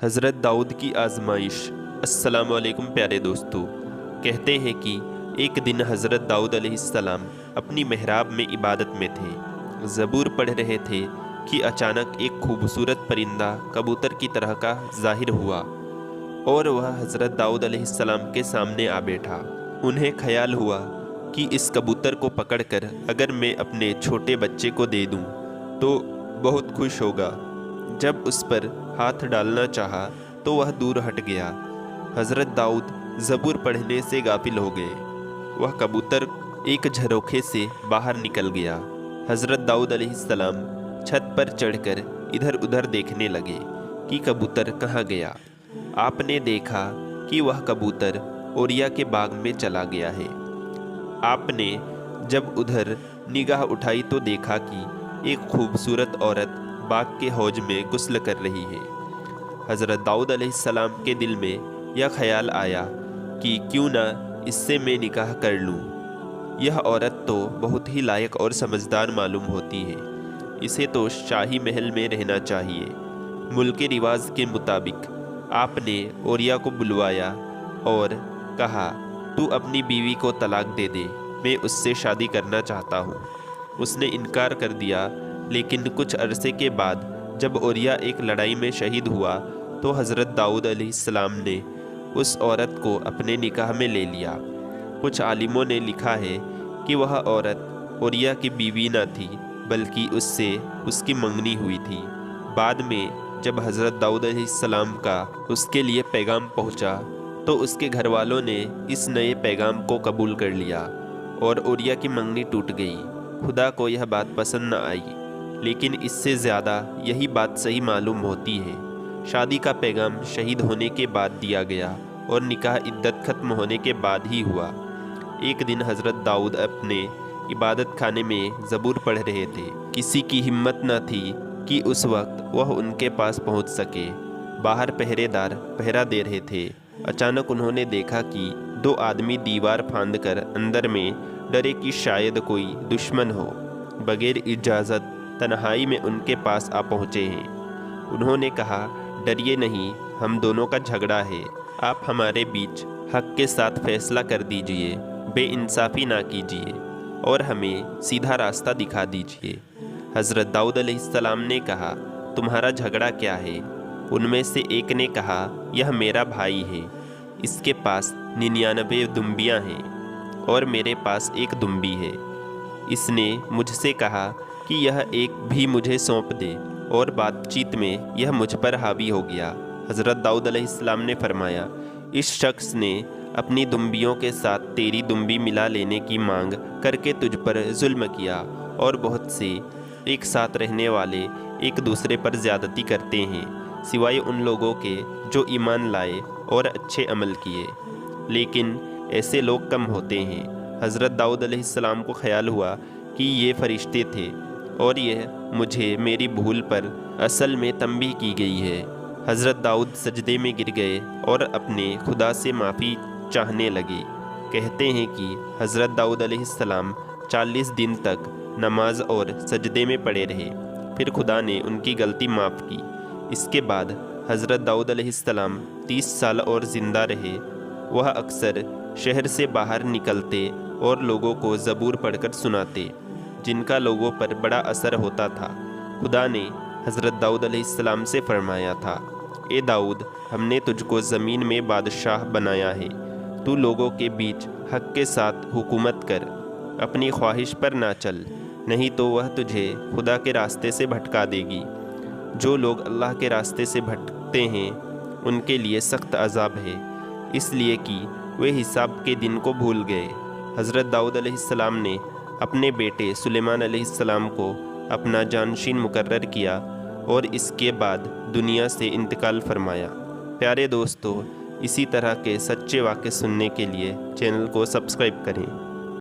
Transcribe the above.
حضرت داؤد کی آزمائش۔ السلام علیکم پیارے دوستو، کہتے ہیں کہ ایک دن حضرت داؤد علیہ السلام اپنی محراب میں عبادت میں تھے، زبور پڑھ رہے تھے کہ اچانک ایک خوبصورت پرندہ کبوتر کی طرح کا ظاہر ہوا اور وہ حضرت داؤد علیہ السلام کے سامنے آ بیٹھا۔ انہیں خیال ہوا کہ اس کبوتر کو پکڑ کر اگر میں اپنے چھوٹے بچے کو دے دوں تو بہت خوش ہوگا۔ جب اس پر ہاتھ ڈالنا چاہا تو وہ دور ہٹ گیا۔ حضرت داؤد زبور پڑھنے سے غافل ہو گئے۔ وہ کبوتر ایک جھروکے سے باہر نکل گیا۔ حضرت داؤد علیہ السلام چھت پر چڑھ کر ادھر ادھر دیکھنے لگے کہ کبوتر کہاں گیا۔ آپ نے دیکھا کہ وہ کبوتر اوریا کے باغ میں چلا گیا ہے۔ آپ نے جب ادھر نگاہ اٹھائی تو دیکھا کہ ایک خوبصورت عورت باغ کے حوض میں غسل کر رہی ہے۔ حضرت داؤد علیہ السلام کے دل میں یہ خیال آیا کہ کیوں نہ اس سے میں نکاح کر لوں۔ یہ عورت تو بہت ہی لائق اور سمجھدار معلوم ہوتی ہے، اسے تو شاہی محل میں رہنا چاہیے۔ ملک رواج کے مطابق آپ نے اوریا کو بلوایا اور کہا، تو اپنی بیوی کو طلاق دے دے، میں اس سے شادی کرنا چاہتا ہوں۔ اس نے انکار کر دیا، لیکن کچھ عرصے کے بعد جب اوریا ایک لڑائی میں شہید ہوا تو حضرت داؤد علیہ السلام نے اس عورت کو اپنے نکاح میں لے لیا۔ کچھ عالموں نے لکھا ہے کہ وہ عورت اوریا کی بیوی نہ تھی بلکہ اس سے اس کی منگنی ہوئی تھی۔ بعد میں جب حضرت داؤد علیہ السلام کا اس کے لیے پیغام پہنچا تو اس کے گھر والوں نے اس نئے پیغام کو قبول کر لیا اور اوریا کی منگنی ٹوٹ گئی۔ خدا کو یہ بات پسند نہ آئی، لیکن اس سے زیادہ یہی بات صحیح معلوم ہوتی ہے۔ شادی کا پیغام شہید ہونے کے بعد دیا گیا اور نکاح عدت ختم ہونے کے بعد ہی ہوا۔ ایک دن حضرت داؤد اپنے عبادت خانے میں زبور پڑھ رہے تھے۔ کسی کی ہمت نہ تھی کہ اس وقت وہ ان کے پاس پہنچ سکے۔ باہر پہرے دار پہرا دے رہے تھے۔ اچانک انہوں نے دیکھا کہ دو آدمی دیوار پھاند کر اندر میں ڈرے کہ شاید کوئی دشمن ہو، بغیر اجازت تنہائی میں ان کے پاس آ پہنچے ہیں۔ انہوں نے کہا، ڈریے نہیں، ہم دونوں کا جھگڑا ہے، آپ ہمارے بیچ حق کے ساتھ فیصلہ کر دیجئے، بے انصافی نہ کیجئے اور ہمیں سیدھا راستہ دکھا دیجئے۔ حضرت داؤد علیہ السلام نے کہا، تمہارا جھگڑا کیا ہے؟ ان میں سے ایک نے کہا، یہ میرا بھائی ہے، اس کے پاس 99 دمبیاں ہیں اور میرے پاس ایک دمبی ہے۔ اس نے مجھ سے کہا کہ یہ ایک بھی مجھے سونپ دے، اور بات چیت میں یہ مجھ پر حاوی ہو گیا۔ حضرت داؤد علیہ السلام نے فرمایا، اس شخص نے اپنی دمبیوں کے ساتھ تیری دمبی ملا لینے کی مانگ کر کے تجھ پر ظلم کیا، اور بہت سے ایک ساتھ رہنے والے ایک دوسرے پر زیادتی کرتے ہیں، سوائے ان لوگوں کے جو ایمان لائے اور اچھے عمل کیے، لیکن ایسے لوگ کم ہوتے ہیں۔ حضرت داؤد علیہ السلام کو خیال ہوا کہ یہ فرشتے تھے اور یہ مجھے میری بھول پر اصل میں تنبیہ کی گئی ہے۔ حضرت داؤد سجدے میں گر گئے اور اپنے خدا سے معافی چاہنے لگے۔ کہتے ہیں کہ حضرت داؤد علیہ السلام 40 دن تک نماز اور سجدے میں پڑے رہے، پھر خدا نے ان کی غلطی معاف کی۔ اس کے بعد حضرت داؤد علیہ السلام 30 سال اور زندہ رہے۔ وہ اکثر شہر سے باہر نکلتے اور لوگوں کو زبور پڑھ کر سناتے، جن کا لوگوں پر بڑا اثر ہوتا تھا۔ خدا نے حضرت داؤد علیہ السلام سے فرمایا تھا، اے داؤد، ہم نے تجھ کو زمین میں بادشاہ بنایا ہے، تو لوگوں کے بیچ حق کے ساتھ حکومت کر، اپنی خواہش پر نہ چل، نہیں تو وہ تجھے خدا کے راستے سے بھٹکا دے گی۔ جو لوگ اللہ کے راستے سے بھٹکتے ہیں ان کے لیے سخت عذاب ہے، اس لیے کہ وہ حساب کے دن کو بھول گئے۔ حضرت داؤد علیہ السلام نے اپنے بیٹے سلیمان علیہ السلام کو اپنا جانشین مقرر کیا اور اس کے بعد دنیا سے انتقال فرمایا۔ پیارے دوستو، اسی طرح کے سچے واقعے سننے کے لیے چینل کو سبسکرائب کریں۔